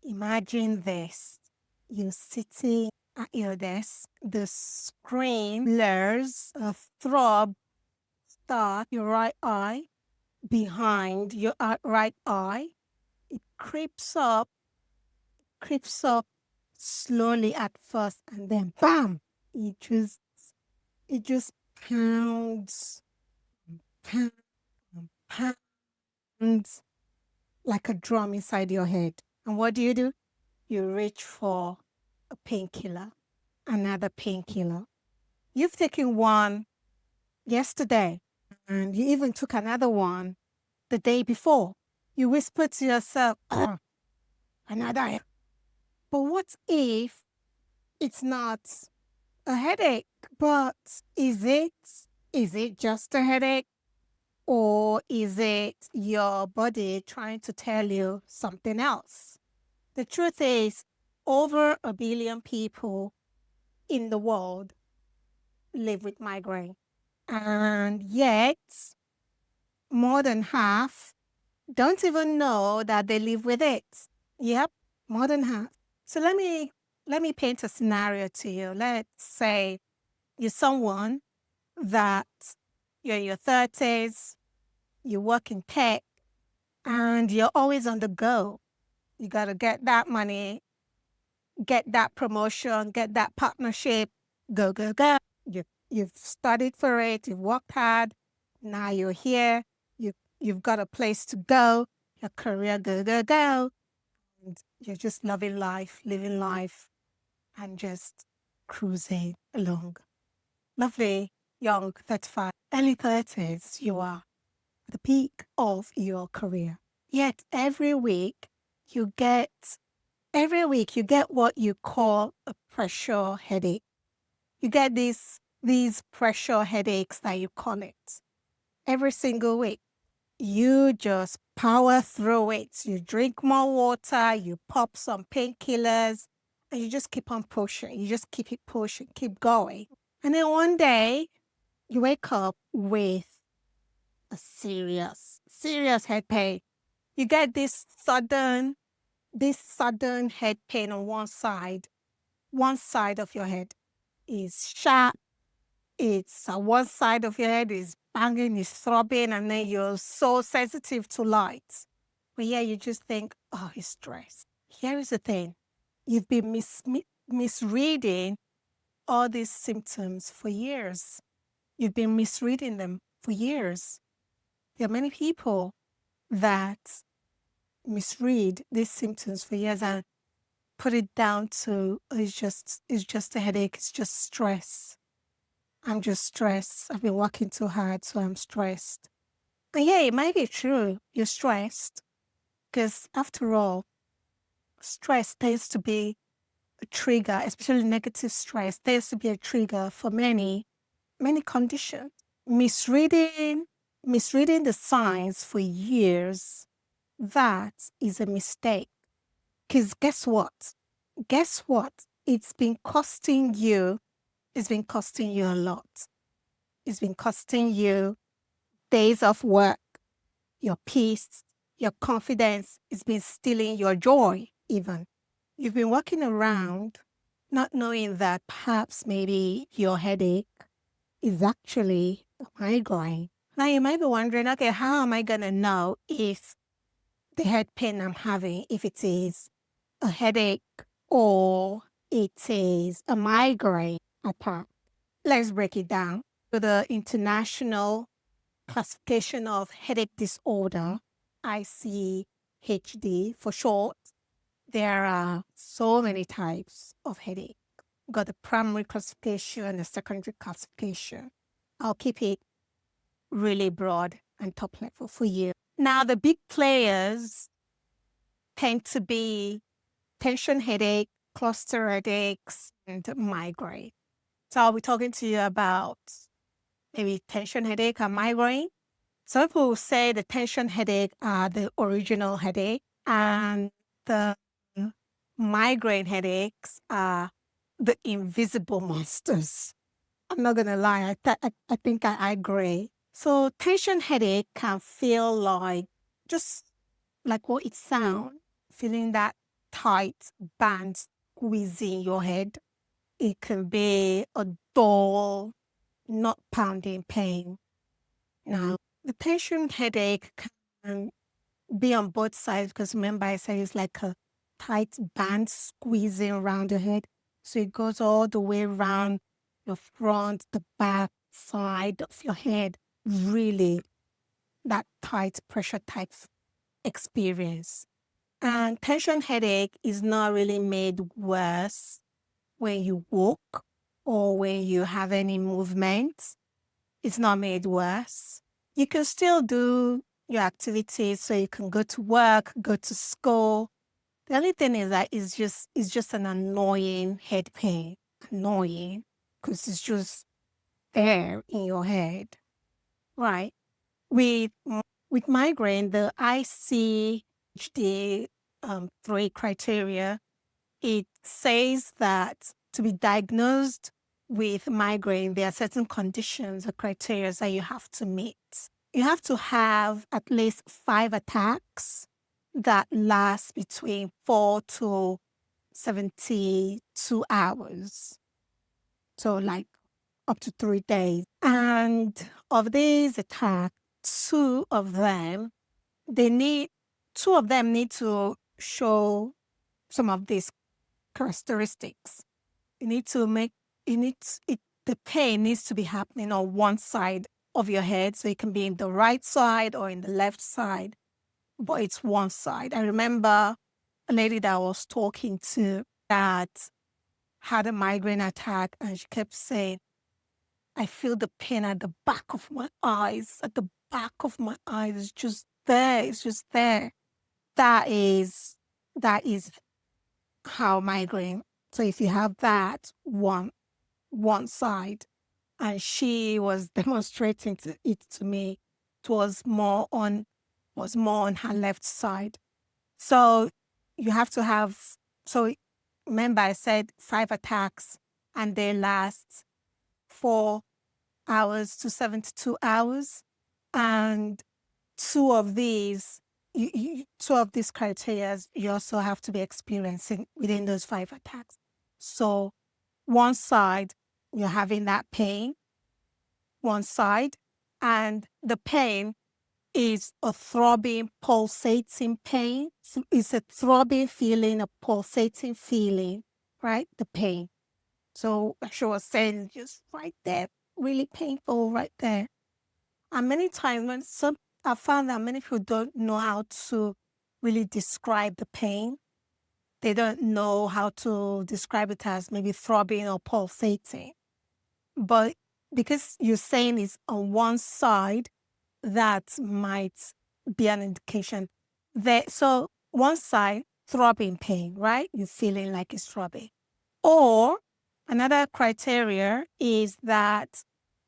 Imagine this. You're sitting at your desk. The screen blurs, a throb starts your right eye, behind your right eye. It creeps up slowly at first, and then bam! It just pounds, pounds, pounds like a drum inside your head. And what do? You reach for a painkiller, another painkiller. You've taken one yesterday, and you even took another one the day before. You whisper to yourself, another. But what if it's not a headache? But is it? Is it just a headache? Or is it your body trying to tell you something else? The truth is, over 1 billion people in the world live with migraine. And yet, more than half don't even know that they live with it. Yep, more than half. So let me paint a scenario to you. Let's say you're someone that you're in your 30s, you work in tech, and you're always on the go. You got to get that money, get that promotion, get that partnership, go, go, go. You've studied for it, you've worked hard, now you're here, you've got a place to go, your career, go, go, go. And you're just loving life, living life, and just cruising along. Lovely, young, 35, early 30s, you are at the peak of your career. Yet every week you get what you call a pressure headache. You get these pressure headaches that you call it. Every single week. You just power through it. You drink more water, you pop some painkillers, and you just keep on pushing. You just keep it pushing, keep going. And then one day, you wake up with a serious head pain. You get this sudden head pain on one side. One side of your head is sharp. It's one side of your head is banging, is throbbing, and then you're so sensitive to light. But yeah, you just think, oh, it's stress. Here is the thing. You've been misreading all these symptoms for years. You've been misreading them for years. There are many people that misread these symptoms for years and put it down to, it's just a headache, it's just stress. I'm just stressed. I've been working too hard, so I'm stressed. And yeah, it might be true. You're stressed. Because after all, stress tends to be a trigger, especially negative stress, tends to be a trigger for many conditions. Misreading the signs for years, that is a mistake. Because guess what? It's been costing you a lot. It's been costing you days of work, your peace, your confidence. It's been stealing your joy even. You've been walking around not knowing that perhaps maybe your headache is actually a migraine. Now you might be wondering, okay, how am I going to know if the head pain I'm having, if it is a headache or it is a migraine attack? Let's break it down. To the International Classification of Headache Disorder, ICHD for short, there are so many types of headache. We've got the primary classification and the secondary classification. I'll keep it really broad and top level for you. Now, the big players tend to be tension headache, cluster headaches, and migraine. So I'll be talking to you about maybe tension headache and migraine. Some people will say the tension headache are the original headache and the migraine headaches are the invisible monsters. I'm not going to lie, I think I agree. So tension headache can feel like, just like what it sounds, feeling that tight band squeezing your head. It can be a dull, not pounding pain. Now, the tension headache can be on both sides because remember I said it's like a tight band squeezing around the head. So it goes all the way around your front, the back, side of your head. Really, that tight pressure type experience. And tension headache is not really made worse when you walk or when you have any movement. It's not made worse. You can still do your activities, so you can go to work, go to school. The only thing is that it's just an annoying head pain. Annoying because it's just there in your head. Right. With migraine, the ICD 3 criteria, it says that to be diagnosed with migraine, there are certain conditions or criteria that you have to meet. You have to have at least 5 attacks that last between 4 to 72 hours. So like up to 3 days. And of these attacks, 2 of them need to show some of these characteristics. The pain needs to be happening on one side of your head. So it can be in the right side or in the left side, but it's one side. I remember a lady that I was talking to that had a migraine attack and she kept saying, I feel the pain at the back of my eyes, It's just there. It's just there. That is how migraine. So if you have that one side, and she was demonstrating it to me, it was more on her left side. So you have to have, so remember I said 5 attacks and they last 4 hours to 72 hours. And 2 of these, 2 of these criteria, you also have to be experiencing within those 5 attacks. So one side, you're having that pain, one side, and the pain is a throbbing, pulsating pain. So it's a throbbing feeling, a pulsating feeling, right? The pain. So as she was saying, just right there, really painful right there. And many times I found that many people don't know how to really describe the pain. They don't know how to describe it as maybe throbbing or pulsating. But because you're saying it's on one side, that might be an indication. So one side, throbbing pain, right? You're feeling like it's throbbing. Or another criteria is that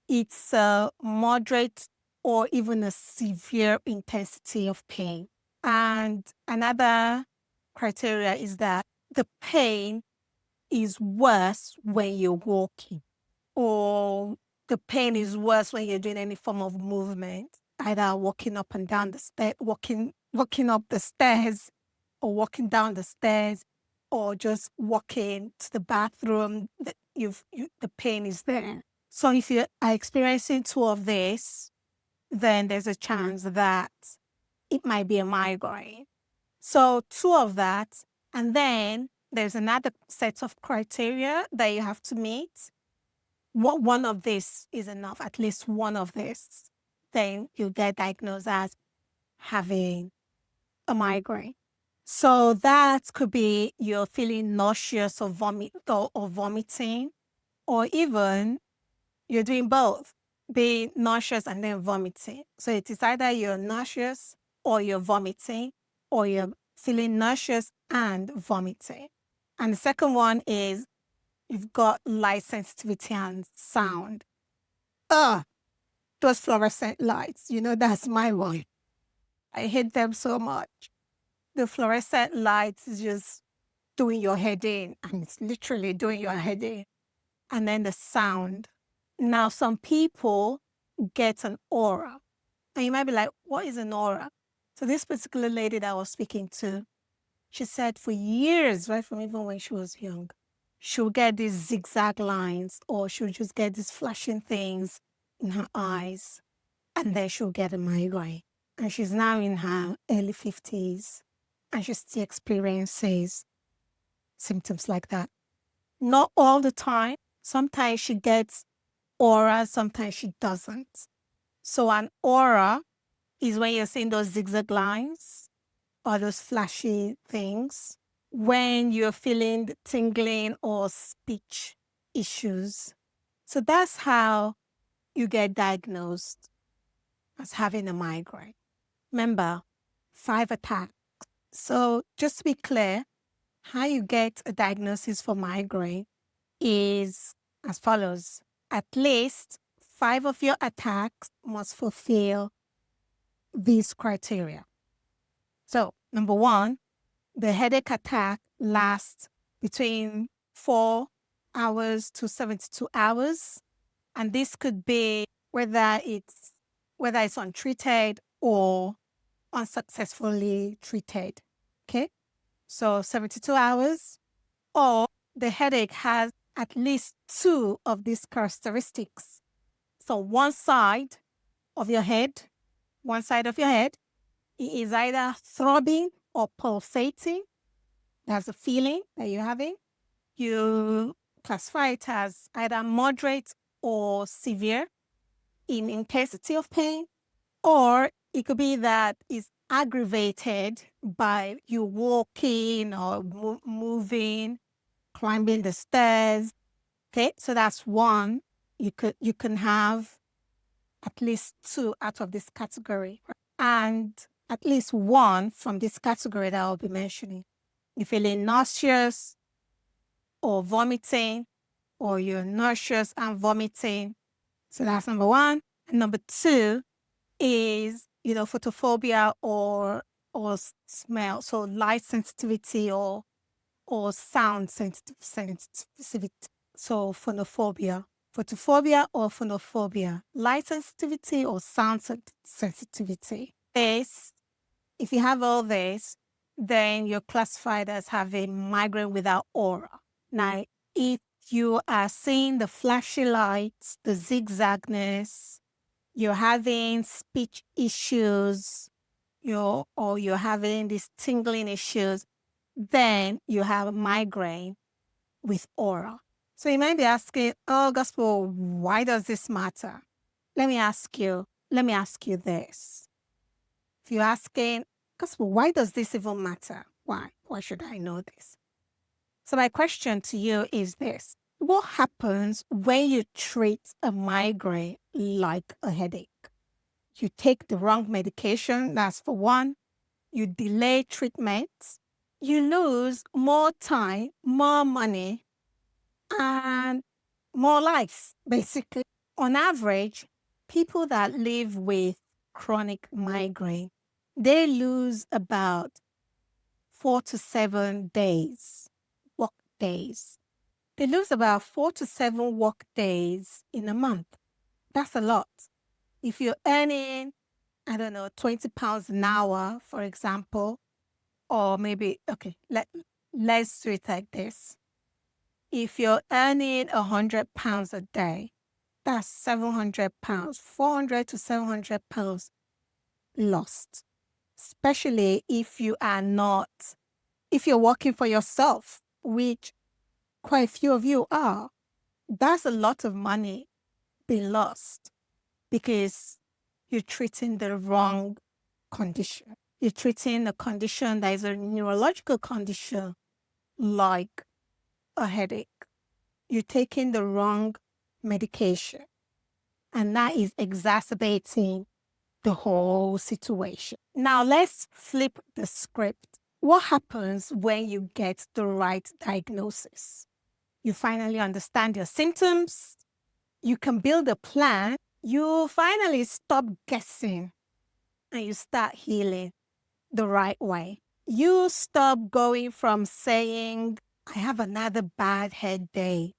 it's a moderate or even a severe intensity of pain. And another criteria is that the pain is worse when you're walking, or the pain is worse when you're doing any form of movement, either walking up and down the stairs, walking up the stairs, or walking down the stairs, or just walking to the bathroom. The pain is there. So if you are experiencing 2 of this, then there's a chance that it might be a migraine. So 2 of that, and then there's another set of criteria that you have to meet. One of this is enough, at least one of this, then you get diagnosed as having a migraine. So that could be you're feeling nauseous or vomiting, or even you're doing both, being nauseous and then vomiting. So it is either you're nauseous or you're vomiting, or you're feeling nauseous and vomiting. And the second one is you've got light sensitivity and sound. Those fluorescent lights, that's my one. I hate them so much. The fluorescent lights is just doing your head in, and it's literally doing your head in. And then the sound. Now, some people get an aura. And you might be like, what is an aura? So this particular lady that I was speaking to, She said for years, right from even when she was young, she'll get these zigzag lines or she'll just get these flashing things in her eyes, and then she'll get a migraine. And she's now in her early 50s and she still experiences symptoms like that. Not all the time. Sometimes she gets aura, sometimes she doesn't. So an aura is when you're seeing those zigzag lines or those flashy things, when you're feeling the tingling or speech issues. So that's how you get diagnosed as having a migraine. Remember, 5 attacks. So just to be clear, how you get a diagnosis for migraine is as follows. At least 5 of your attacks must fulfill these criteria. So, number 1, the headache attack lasts between 4 hours to 72 hours. And this could be whether it's untreated or unsuccessfully treated. Okay? So 72 hours, or the headache has at least 2 of these characteristics. So one side of your head is either throbbing or pulsating. That's a feeling that you're having. You classify it as either moderate or severe in intensity of pain, or it could be that it's aggravated by you walking or moving, climbing the stairs. Okay, so that's one. You can have at least 2 out of this category, and at least 1 from this category that I'll be mentioning. You're feeling nauseous or vomiting, or you're nauseous and vomiting. So that's number 1. And number 2 is, photophobia or smell. So light sensitivity or sound sensitivity. So phonophobia or phonophobia, light sensitivity or sound sensitivity. If you have all this, then you're classified as having migraine without aura. Now, if you are seeing the flashy lights, the zigzagness, you're having speech issues, you're having these tingling issues, then you have a migraine with aura. So you might be asking, oh, Gospel, why does this matter? Let me ask you this. If you're asking, Gospel, why does this even matter? Why? Why should I know this? So my question to you is this. What happens when you treat a migraine like a headache? You take the wrong medication, that's for one. You delay treatment. You lose more time, more money, and more lives, basically. On average, people that live with chronic migraine, they lose about 4 to 7 days, work days. They lose about 4 to 7 work days in a month. That's a lot. If you're earning, I don't know, 20 pounds an hour, for example, or maybe, okay, let's do it like this. If you're earning 100 pounds a day, that's 700 pounds, 400 to 700 pounds lost, especially if you're working for yourself, which quite a few of you are. That's a lot of money being lost because you're treating the wrong condition. You're treating a condition that is a neurological condition like a headache. You're taking the wrong medication, and that is exacerbating the whole situation. Now let's flip the script. What happens when you get the right diagnosis? You finally understand your symptoms. You can build a plan. You finally stop guessing and you start healing the right way. You stop going from saying, I have another bad head day,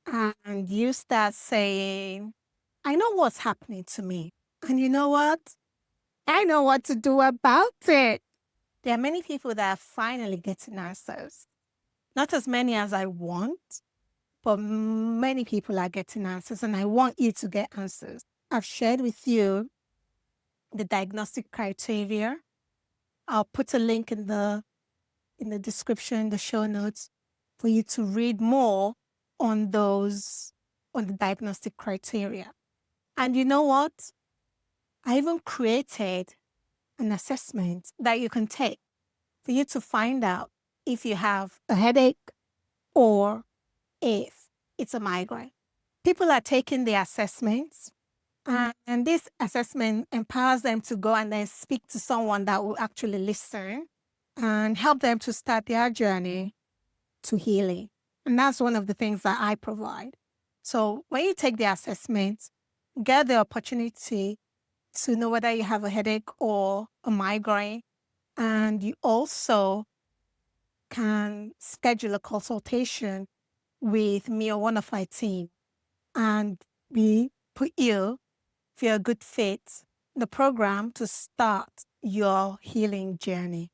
and you start saying, I know what's happening to me. And you know what? I know what to do about it. There are many people that are finally getting answers. Not as many as I want, but many people are getting answers, and I want you to get answers. I've shared with you the diagnostic criteria. I'll put a link in the description, the show notes, for you to read more on the diagnostic criteria. And you know what? I even created an assessment that you can take for you to find out if you have a headache or if it's a migraine. People are taking the assessments, and this assessment empowers them to go and then speak to someone that will actually listen and help them to start their journey to healing. And that's one of the things that I provide. So when you take the assessment, get the opportunity to know whether you have a headache or a migraine. And you also can schedule a consultation with me or one of my team, and we put you, if you're a good fit, the program to start your healing journey.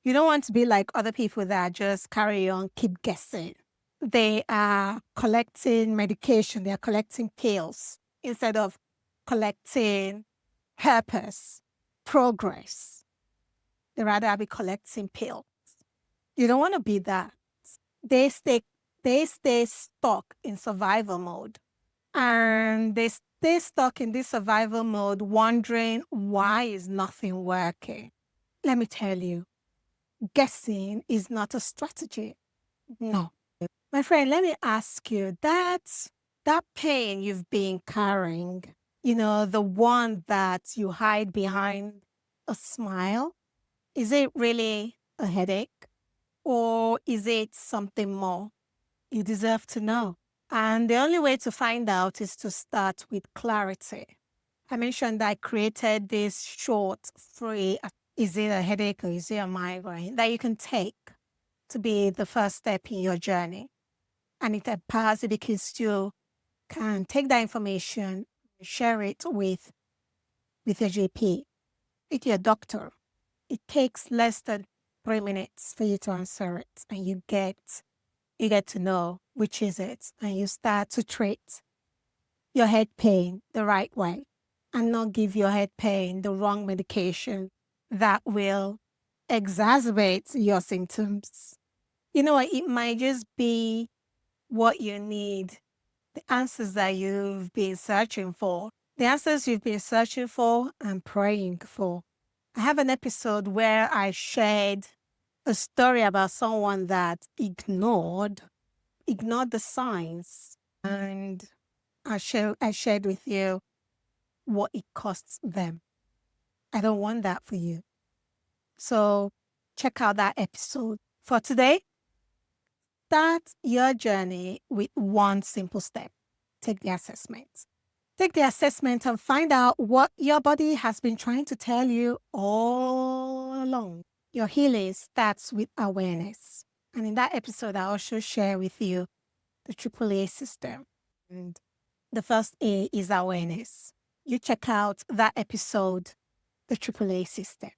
You don't want to be like other people that just carry on, keep guessing. They are collecting medication, they are collecting pills instead of collecting purpose, progress. They rather be collecting pills. You don't want to be that. They stay stuck in survival mode. And they stay stuck in this survival mode, wondering why is nothing working. Let me tell you, guessing is not a strategy. No. My friend, let me ask you, that pain you've been carrying, the one that you hide behind a smile, is it really a headache or is it something more? You deserve to know. And the only way to find out is to start with clarity. I mentioned that I created this short, free, is it a headache or is it a migraine, that you can take to be the first step in your journey. And it empowers you because you can take that information, share it with your GP, with your doctor. It takes less than 3 minutes for you to answer it, and you get to know which is it, and you start to treat your head pain the right way and not give your head pain the wrong medication that will exacerbate your symptoms. You know what? It might just be what you need, the answers that you've been searching for, the answers you've been searching for and praying for. I have an episode where I shared a story about someone that ignored the signs, and I shared with you what it costs them. I don't want that for you. So check out that episode. For today, start your journey with one simple step. Take the assessment. Take the assessment and find out what your body has been trying to tell you all along. Your healing starts with awareness. And in that episode, I also share with you the AAA system. And the first A is awareness. You check out that episode, the AAA system.